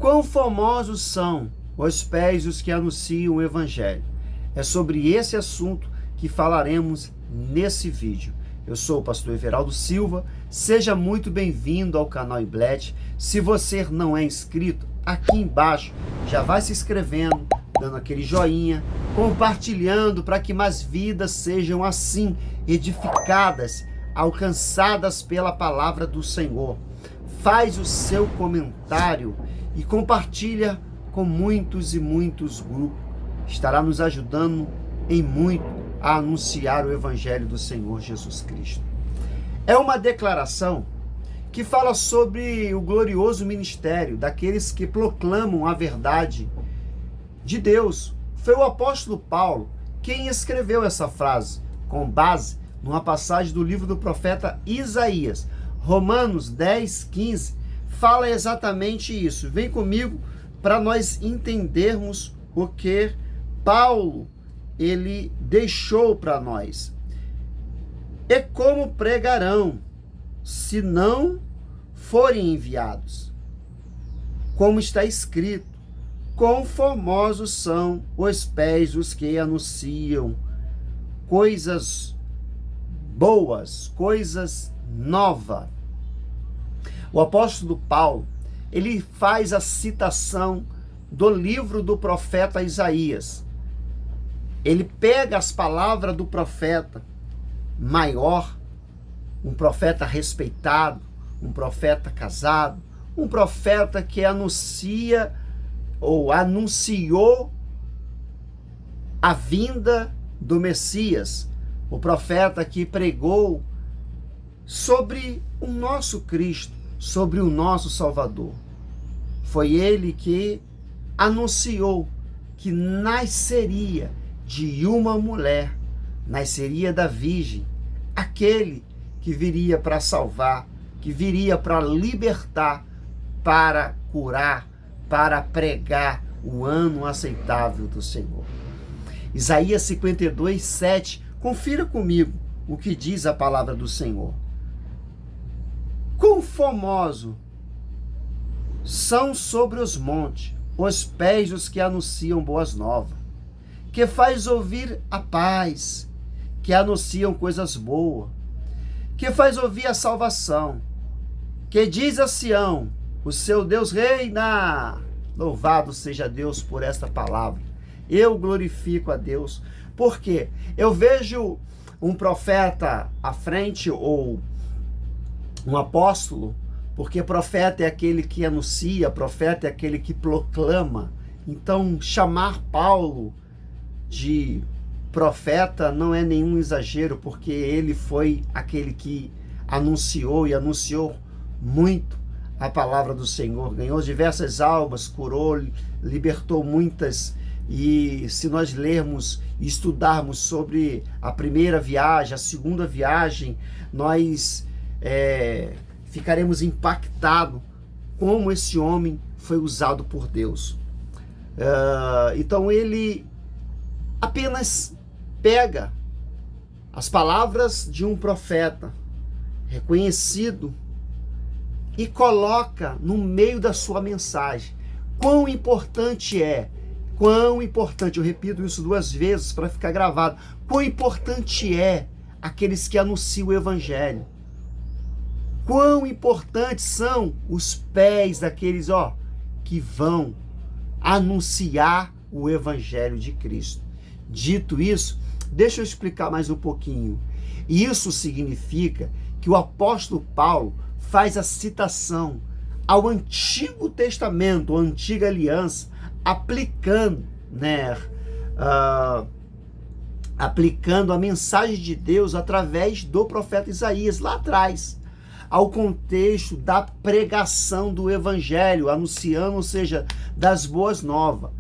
Quão formosos são os pés dos que anunciam o Evangelho. É sobre esse assunto que falaremos nesse vídeo. Eu sou o pastor Everaldo Silva, seja muito bem-vindo ao canal Iblete. Se você não é inscrito, aqui embaixo já vai se inscrevendo, dando aquele joinha, compartilhando para que mais vidas sejam assim edificadas, alcançadas pela palavra do Senhor. Faz o seu comentário e compartilha com muitos e muitos grupos. Estará nos ajudando em muito a anunciar o Evangelho do Senhor Jesus Cristo. É uma declaração que fala sobre o glorioso ministério daqueles que proclamam a verdade de Deus. Foi o apóstolo Paulo quem escreveu essa frase, com base numa passagem do livro do profeta Isaías. Romanos 10:15 fala exatamente isso. Vem comigo para nós entendermos o que Paulo ele deixou para nós. E como pregarão, se não forem enviados? Como está escrito, quão formosos são os pés dos que anunciam coisas boas, coisas novas. O apóstolo Paulo, ele faz a citação do livro do profeta Isaías. Ele pega as palavras do profeta maior, um profeta respeitado, um profeta casado, um profeta que anuncia ou anunciou a vinda do Messias, o profeta que pregou sobre o nosso Cristo, sobre o nosso Salvador. Foi ele que anunciou que nasceria de uma mulher, nasceria da Virgem, aquele que viria para salvar, que viria para libertar, para curar, para pregar o ano aceitável do Senhor. Isaías 52:7, confira comigo o que diz a palavra do Senhor. Quão formoso são sobre os montes os pés dos que anunciam boas novas, que faz ouvir a paz, que anunciam coisas boas, que faz ouvir a salvação, que diz a Sião, o seu Deus reina. Louvado seja Deus por esta palavra. Eu glorifico a Deus, porque eu vejo um profeta à frente, ou um apóstolo, porque profeta é aquele que anuncia, profeta é aquele que proclama. Então, chamar Paulo de profeta não é nenhum exagero, porque ele foi aquele que anunciou e anunciou muito a palavra do Senhor, ganhou diversas almas, curou, libertou muitas. E se nós lermos e estudarmos sobre a primeira viagem, a segunda viagem, nós ficaremos impactados como esse homem foi usado por Deus. Então ele apenas pega as palavras de um profeta reconhecido e coloca no meio da sua mensagem. Quão importante, eu repito isso 2 vezes para ficar gravado, quão importante é aqueles que anunciam o Evangelho. Quão importantes são os pés daqueles que vão anunciar o Evangelho de Cristo. Dito isso, deixa eu explicar mais um pouquinho. Isso significa que o apóstolo Paulo faz a citação ao Antigo Testamento, a Antiga Aliança, aplicando a mensagem de Deus através do profeta Isaías, lá atrás, ao contexto da pregação do Evangelho, anunciando, ou seja, das boas novas.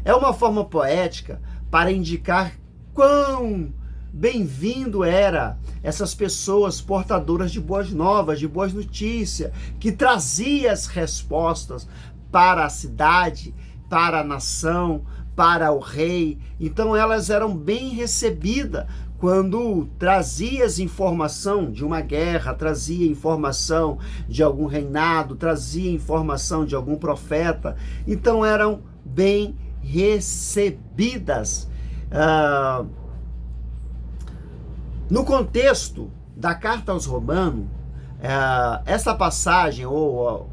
É uma forma poética para indicar quão bem-vindo era essas pessoas portadoras de boas novas, de boas notícias, que traziam as respostas para a cidade, para a nação, para o rei. Então elas eram bem recebidas quando trazias informação de uma guerra, trazia informação de algum reinado, trazia informação de algum profeta, então eram bem recebidas. No contexto da carta aos Romanos, essa passagem, ou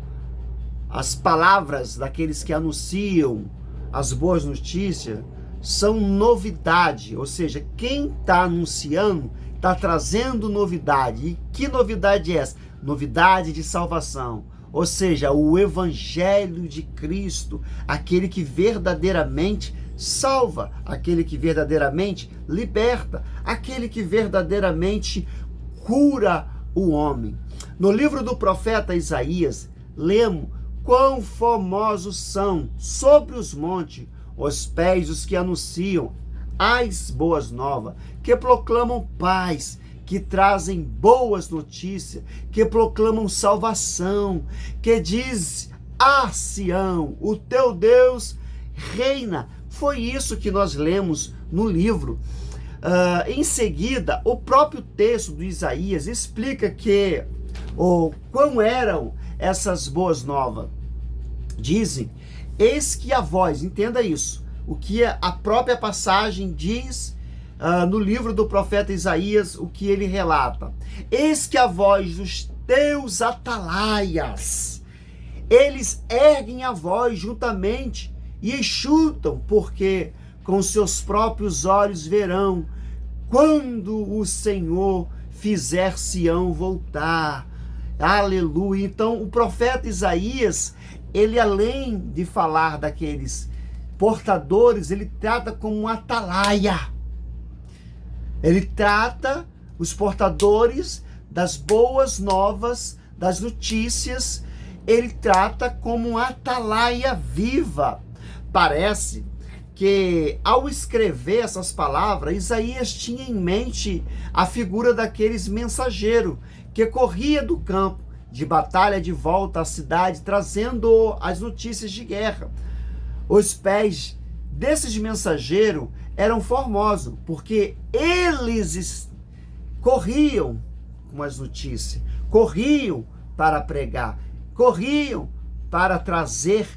as palavras daqueles que anunciam as boas notícias, são novidade, ou seja, quem está anunciando está trazendo novidade. E que novidade é essa? Novidade de salvação, ou seja, o Evangelho de Cristo, aquele que verdadeiramente salva, aquele que verdadeiramente liberta, aquele que verdadeiramente cura o homem. No livro do profeta Isaías, lemos: quão formosos são sobre os montes os pés dos que anunciam as boas novas, que proclamam paz, que trazem boas notícias, que proclamam salvação, que diz a Sião: o teu Deus reina. Foi isso que nós lemos no livro. Em seguida, o próprio texto do Isaías explica quão eram essas boas novas. Dizem: eis que a voz, entenda isso, o que a própria passagem diz no livro do profeta Isaías, o que ele relata: eis que a voz dos teus atalaias, eles erguem a voz juntamente e escutam, porque com seus próprios olhos verão quando o Senhor fizer Sião voltar. Aleluia! Então o profeta Isaías, ele, além de falar daqueles portadores, ele trata como um atalaia. Ele trata os portadores das boas novas, das notícias, ele trata como um atalaia viva. Parece que, ao escrever essas palavras, Isaías tinha em mente a figura daqueles mensageiros que corria do campo de batalha de volta à cidade, trazendo as notícias de guerra. Os pés desses mensageiros eram formosos, porque eles corriam com as notícias, corriam para pregar, corriam para trazer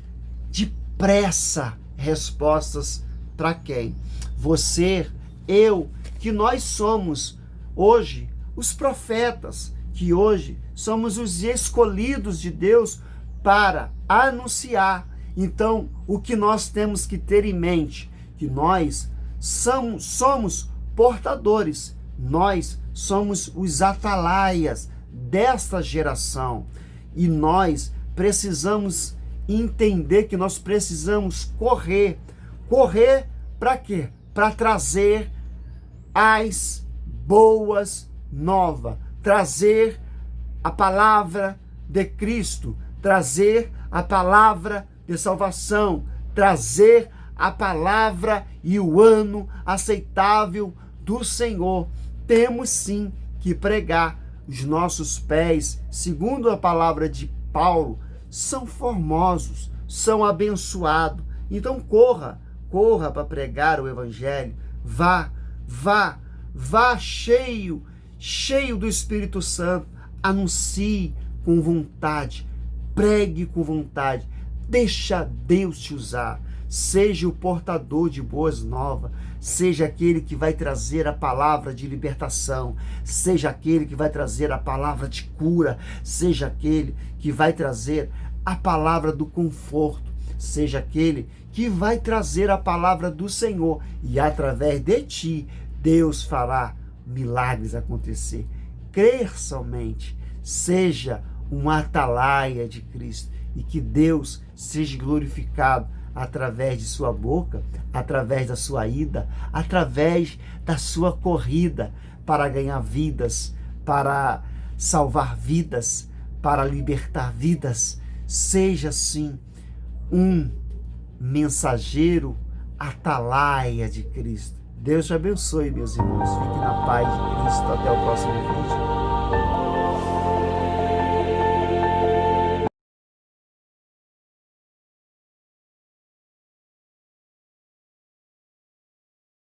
depressa respostas para quem? Você, eu, que nós somos hoje os profetas, que hoje somos os escolhidos de Deus para anunciar. Então, o que nós temos que ter em mente? Que nós somos portadores, nós somos os atalaias desta geração. E nós precisamos entender que nós precisamos correr. Correr para quê? Para trazer as boas novas, trazer a palavra de Cristo, trazer a palavra de salvação, trazer a palavra e o ano aceitável do Senhor. Temos sim que pregar. Os nossos pés, segundo a palavra de Paulo, são formosos, são abençoados. Então corra para pregar o Evangelho. Vá cheio do Espírito Santo. Anuncie com vontade, pregue com vontade. Deixa Deus te usar. Seja o portador de boas novas, seja aquele que vai trazer a palavra de libertação, seja aquele que vai trazer a palavra de cura, seja aquele que vai trazer a palavra do conforto, seja aquele que vai trazer a palavra do Senhor, e através de ti, Deus fará milagres acontecer. Crer somente, seja um atalaia de Cristo, e que Deus seja glorificado através de sua boca, através da sua ida, através da sua corrida para ganhar vidas, para salvar vidas, para libertar vidas. Seja assim um mensageiro atalaia de Cristo. Deus te abençoe, meus irmãos. Fique na paz de Cristo. Até o próximo vídeo.